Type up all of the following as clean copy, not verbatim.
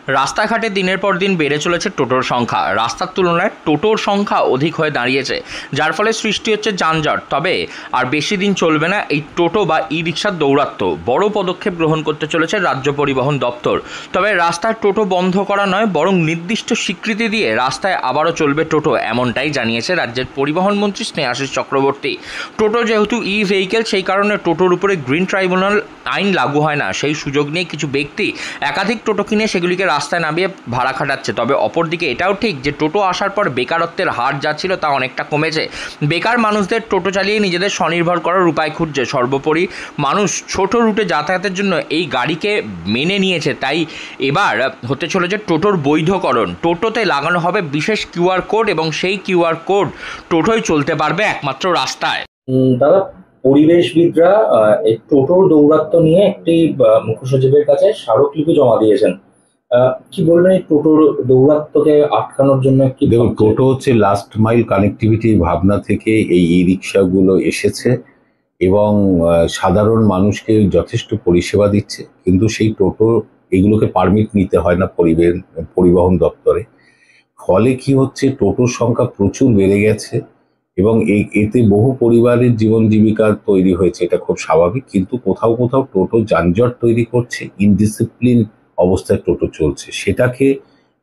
রাস্তাঘাটে দিনের পর দিন বেড়ে চলেছে টোটোর সংখ্যা। রাস্তার তুলনায় টোটোর সংখ্যা অধিক হয়ে দাঁড়িয়েছে, যার ফলে সৃষ্টি হচ্ছে যানজট। তবে আর বেশি দিন চলবে না এই টোটো বা ই রিক্সার দৌরাত্ম্য। বড় পদক্ষেপ গ্রহণ করতে চলেছে রাজ্য পরিবহন দপ্তর। তবে রাস্তায় টোটো বন্ধ করা নয়, বরং নির্দিষ্ট স্বীকৃতি দিয়ে রাস্তায় আবারও চলবে টোটো, এমনটাই জানিয়েছে রাজ্যের পরিবহন মন্ত্রী স্নেহাশিস চক্রবর্তী। টোটো যেহেতু ই ভেহিকেল, সেই কারণে টোটোর উপরে গ্রিন ট্রাইব্যুনাল আইন লাগু হয় না। সেই সুযোগ নিয়ে কিছু ব্যক্তি একাধিক টোটো কিনে সেগুলিকে রাস্তায় নামিয়ে ভাড়া খাটাচ্ছে। তবে অপরদিকে এটাও ঠিক যে টোটো আসার পর বেকারত্বের হার যা ছিল তা অনেকটা কমেছে। বেকার মানুষদের টোটো চালিয়ে নিজেদের স্বনির্ভর করার উপায় খুঁজছে। সর্বোপরি মানুষ ছোট রুটে যাতায়াতের জন্য এই গাড়িকে মেনে নিয়েছে। তাই এবার হতে চলেছে টোটোর বৈধকরণ। টোটোতে লাগানো হবে বিশেষ কিউআর কোড এবং সেই কিউআর কোড টোটোই চলতে পারবে একমাত্র রাস্তায়। দাদা, পরিবেশবিদরা এই টোটোর দৌরাত্ম্য নিয়ে একটি মুখ্য সচিবের কাছে স্মারকলিপি জমা দিয়েছেন। কি বলবেন এই টোটোর দৌরাত্ম্যকে আটকানোর জন্য? কি দেখুন, টোটো হচ্ছে লাস্ট মাইল কানেক্টিভিটি ভাবনা থেকে এই ই রিক্সাগুলো এসেছে এবং সাধারণ মানুষকে যথেষ্ট পরিষেবা দিচ্ছে। কিন্তু সেই টোটো এগুলোকে পারমিট নিতে হয় না পরিবহন দপ্তরে। ফলে কি হচ্ছে, টোটোর সংখ্যা প্রচুর বেড়ে গেছে এবং এতে বহু পরিবারের জীবন জীবিকা তৈরি হয়েছে, এটা খুব স্বাভাবিক। কিন্তু কোথাও কোথাও টোটো যানজট তৈরি করছে, ইনডিসিপ্লিন অবস্থায় টোটো চলছে। সেটাকে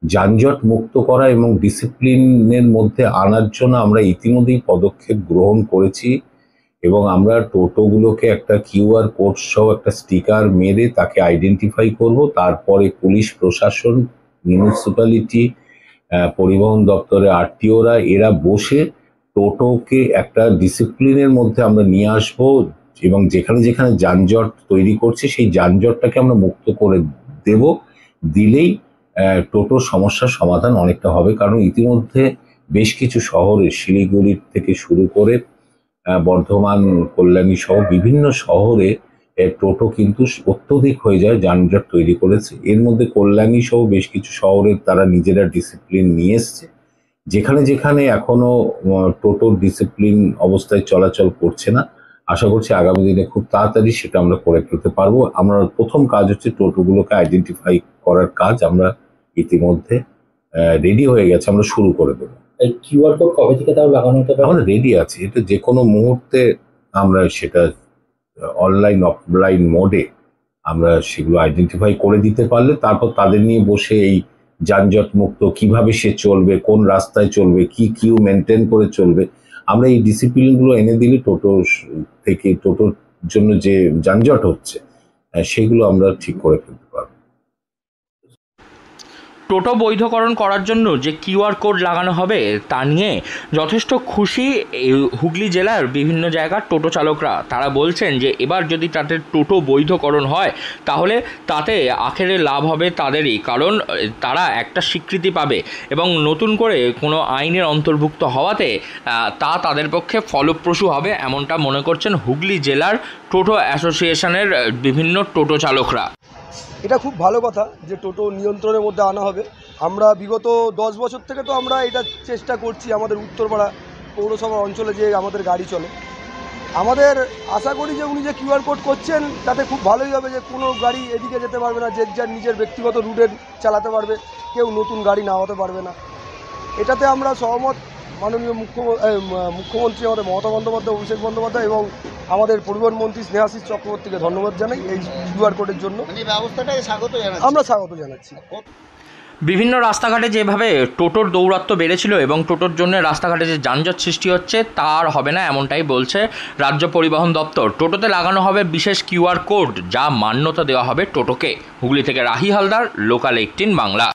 যানজট মুক্ত করা এবং ডিসিপ্লিনের মধ্যে আনার জন্য আমরা ইতিমধ্যেই পদক্ষেপ গ্রহণ করেছি এবং আমরা টোটোগুলোকে একটা কিউআর কোড সহ একটা স্টিকার মেরে তাকে আইডেন্টিফাই করব। তারপরে পুলিশ প্রশাসন, মিউনিসিপ্যালিটি, পরিবহন দপ্তরের আরটিওরা এরা বসে টোটোকে একটা ডিসিপ্লিনের মধ্যে আমরা নিয়ে আসবো এবং যেখানে যেখানে যানজট তৈরি করছে সেই যানজটটাকে আমরা মুক্ত করে দেব। দিলেই টোটোর সমস্যার সমাধান অনেকটা হবে। কারণ ইতিমধ্যে বেশ কিছু শহরে, শিলিগুড়ির থেকে শুরু করে বর্ধমান, কল্যাণী সহ বিভিন্ন শহরে টোটো কিন্তু অত্যধিক হয়ে যায়, যানজট তৈরি করেছে। এর মধ্যে কল্যাণী সহ বেশ কিছু শহরে তারা নিজেরা ডিসিপ্লিন নিয়ে এসছে। যেখানে যেখানে এখনো টোটোর ডিসিপ্লিন অবস্থায় চলাচল করছে না, আশা করছি আগামী দিনে খুব তাড়াতাড়ি সেটা আমরা করে ফেলতে পারবো। আমরা প্রথম কাজ হচ্ছে টোটোগুলোকে আইডেন্টিফাই করার কাজ আমরা ইতিমধ্যে রেডি হয়ে গেছে, আমরা শুরু করে দেবো। এই কিউআর কোড কবে থেকে তাও লাগানো হতে পারে? আমরা রেডি আছি, এটা যে কোনো মুহূর্তে আমরা সেটা অনলাইন অফলাইন মোডে আমরা সেগুলো আইডেন্টিফাই করে দিতে পারলে তারপর তাদের নিয়ে বসে এই যানজট মুক্ত কিভাবে সে চলবে, কোন রাস্তায় চলবে, কি কিউ মেনটেন করে চলবে, আমরা এই ডিসিপ্লিনগুলো এনে দিলে টোটোর জন্য যে যানজট হচ্ছে সেগুলো আমরা ঠিক করে ফেলতে পারবো। টোটো বৈধকরণ করার জন্য যে কিউআর কোড লাগানো হবে তা নিয়ে যথেষ্ট খুশি হুগলি জেলার বিভিন্ন জায়গার টোটো চালকরা। তারা বলছেন যে এবার যদি তাদের টোটো বৈধকরণ হয় তাহলে তাতে আখেরে লাভ হবে তাদেরই, কারণ তারা একটা স্বীকৃতি পাবে এবং নতুন করে কোনো আইনের অন্তর্ভুক্ত হওয়াতে তা তাদের পক্ষে ফলপ্রসূ হবে, এমনটা মনে করছেন হুগলি জেলার টোটো অ্যাসোসিয়েশনের বিভিন্ন টোটো চালকরা। এটা খুব ভালো কথা যে টোটো নিয়ন্ত্রণের মধ্যে আনা হবে। আমরা বিগত 10 বছর থেকে তো আমরা এটা চেষ্টা করছি আমাদের উত্তরপাড়া পৌরসভা অঞ্চলে যে আমাদের গাড়ি চলে। আমাদের আশা করি যে উনি যে কিউআর কোড করছেন তাতে খুব ভালোই হবে, যে কোনো গাড়ি এদিকে যেতে পারবে না, যে যার নিজের ব্যক্তিগত রুটে চালাতে পারবে, কেউ নতুন গাড়ি নামাতে পারবে না। এটাতে আমরা সহমত। মাননীয় মুখ্যমন্ত্রী আমাদের মমতা বন্দ্যোপাধ্যায়, অভিষেক বন্দ্যোপাধ্যায় এবং আমাদের পরিবহন মন্ত্রী স্নেহাশিস চক্রবর্তীকে ধন্যবাদ জানাই এই কিউআর কোডের জন্য। আমরা স্বাগত জানাচ্ছি। বিভিন্ন রাস্তাঘাটে যেভাবে টোটোর দৌরাত্ম্য বেড়েছিল এবং টোটোর জন্য রাস্তাঘাটে যে যানজট সৃষ্টি হচ্ছে তা আর হবে না, এমনটাই বলছে রাজ্য পরিবহন দপ্তর। টোটোতে লাগানো হবে বিশেষ কিউআর কোড, যা মান্যতা দেওয়া হবে টোটোকে। হুগলি থেকে রাহি হালদার, লোকাল 18 বাংলা।